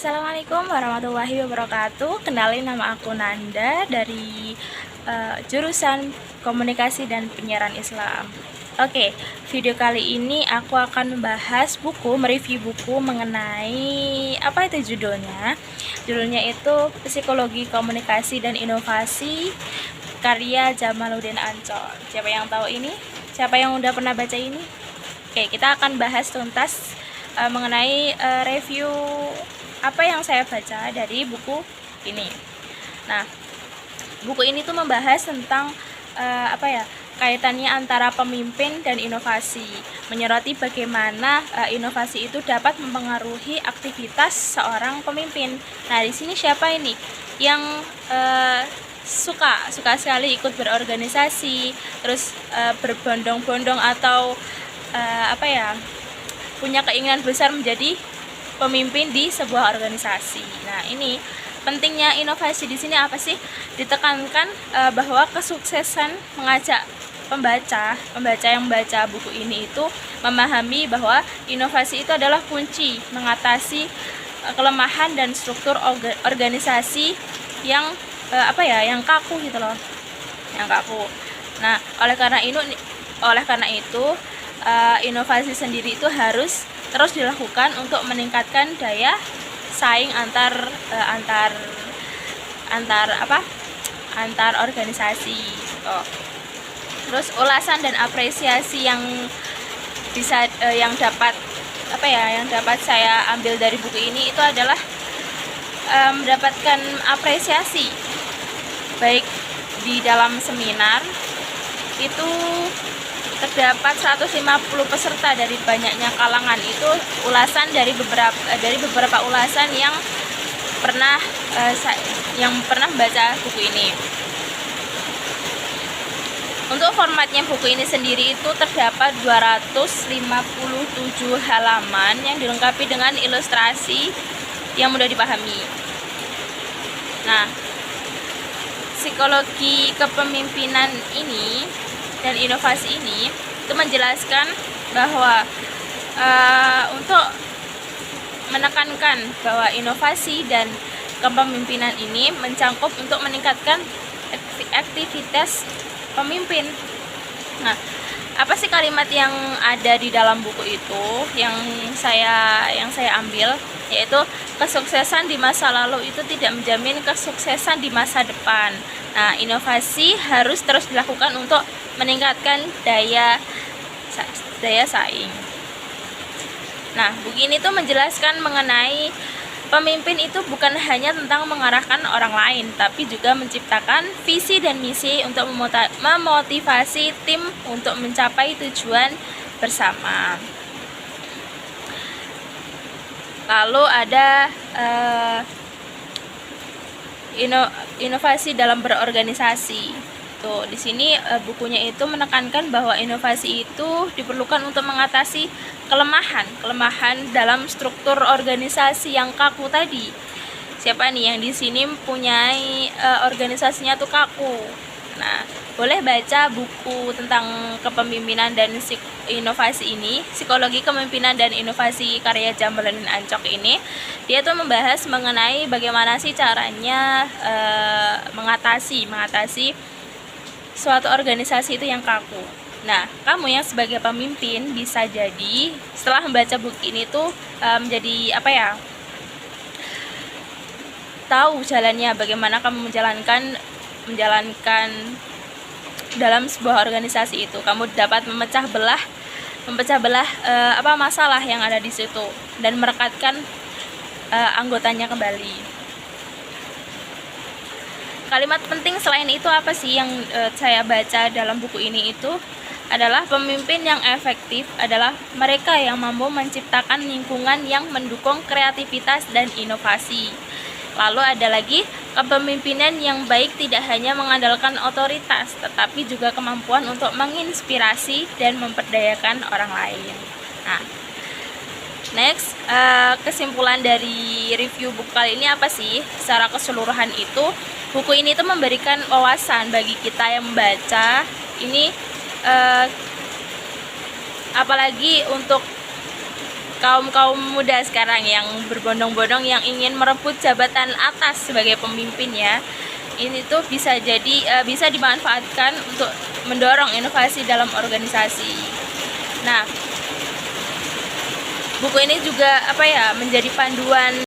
Assalamualaikum warahmatullahi wabarakatuh. Kenalin, nama aku Nanda dari jurusan Komunikasi dan Penyiaran Islam. Oke, video kali ini aku akan membahas mereview buku mengenai apa itu judulnya. Judulnya itu Psikologi Komunikasi dan Inovasi karya Jamaluddin Ancol. Siapa yang tahu ini? Siapa yang udah pernah baca ini? Oke, kita akan bahas tuntas mengenai review apa yang saya baca dari buku ini. Nah, buku ini tuh membahas tentang kaitannya antara pemimpin dan inovasi, menyoroti bagaimana inovasi itu dapat mempengaruhi aktivitas seorang pemimpin. Nah, di sini siapa ini yang suka sekali ikut berorganisasi, terus berbondong-bondong atau punya keinginan besar menjadi pemimpin di sebuah organisasi. Nah, ini pentingnya inovasi di sini apa sih? Ditekankan bahwa kesuksesan mengajak pembaca yang membaca buku ini itu memahami bahwa inovasi itu adalah kunci mengatasi kelemahan dan struktur organisasi yang yang kaku gitu loh. Yang kaku. Nah, oleh karena itu inovasi sendiri itu harus terus dilakukan untuk meningkatkan daya saing antar organisasi. Terus ulasan dan apresiasi yang dapat saya ambil dari buku ini itu adalah mendapatkan apresiasi baik di dalam seminar itu terdapat 150 peserta dari banyaknya kalangan. Itu ulasan dari beberapa ulasan yang pernah membaca buku ini. Untuk formatnya buku ini sendiri itu terdapat 257 halaman yang dilengkapi dengan ilustrasi yang mudah dipahami. Nah, psikologi kepemimpinan ini dan inovasi ini itu menjelaskan bahwa untuk menekankan bahwa inovasi dan kepemimpinan ini mencakup untuk meningkatkan aktivitas pemimpin. Nah, apa sih kalimat yang ada di dalam buku itu yang saya ambil, yaitu kesuksesan di masa lalu itu tidak menjamin kesuksesan di masa depan. Nah, inovasi harus terus dilakukan untuk meningkatkan daya saing. Nah, buku ini tuh menjelaskan mengenai pemimpin itu bukan hanya tentang mengarahkan orang lain, tapi juga menciptakan visi dan misi untuk memotivasi tim untuk mencapai tujuan bersama. Lalu ada inovasi dalam berorganisasi. Tuh, di sini bukunya itu menekankan bahwa inovasi itu diperlukan untuk mengatasi kelemahan dalam struktur organisasi yang kaku tadi. Siapa nih yang di sini mempunyai organisasinya tuh kaku? Nah, boleh baca buku tentang kepemimpinan dan inovasi ini, Psikologi Kepemimpinan dan Inovasi karya Jamaluddin Ancol ini. Dia tuh membahas mengenai bagaimana sih caranya mengatasi suatu organisasi itu yang kaku. Nah, kamu yang sebagai pemimpin bisa jadi setelah membaca buku ini tuh menjadi tahu jalannya bagaimana kamu menjalankan dalam sebuah organisasi itu. Kamu dapat memecah belah masalah yang ada di situ dan merekatkan anggotanya kembali. Kalimat penting selain itu apa sih yang saya baca dalam buku ini itu adalah pemimpin yang efektif adalah mereka yang mampu menciptakan lingkungan yang mendukung kreativitas dan inovasi. Lalu ada lagi, kepemimpinan yang baik tidak hanya mengandalkan otoritas, tetapi juga kemampuan untuk menginspirasi dan memperdayakan orang lain. Nah, next, kesimpulan dari review buku kali ini apa sih? Secara keseluruhan itu, buku ini tuh memberikan wawasan bagi kita yang membaca ini, apalagi untuk kaum muda sekarang yang berbondong-bondong yang ingin merebut jabatan atas sebagai pemimpin ya. Ini tuh bisa jadi bisa dimanfaatkan untuk mendorong inovasi dalam organisasi. Nah, buku ini juga menjadi panduan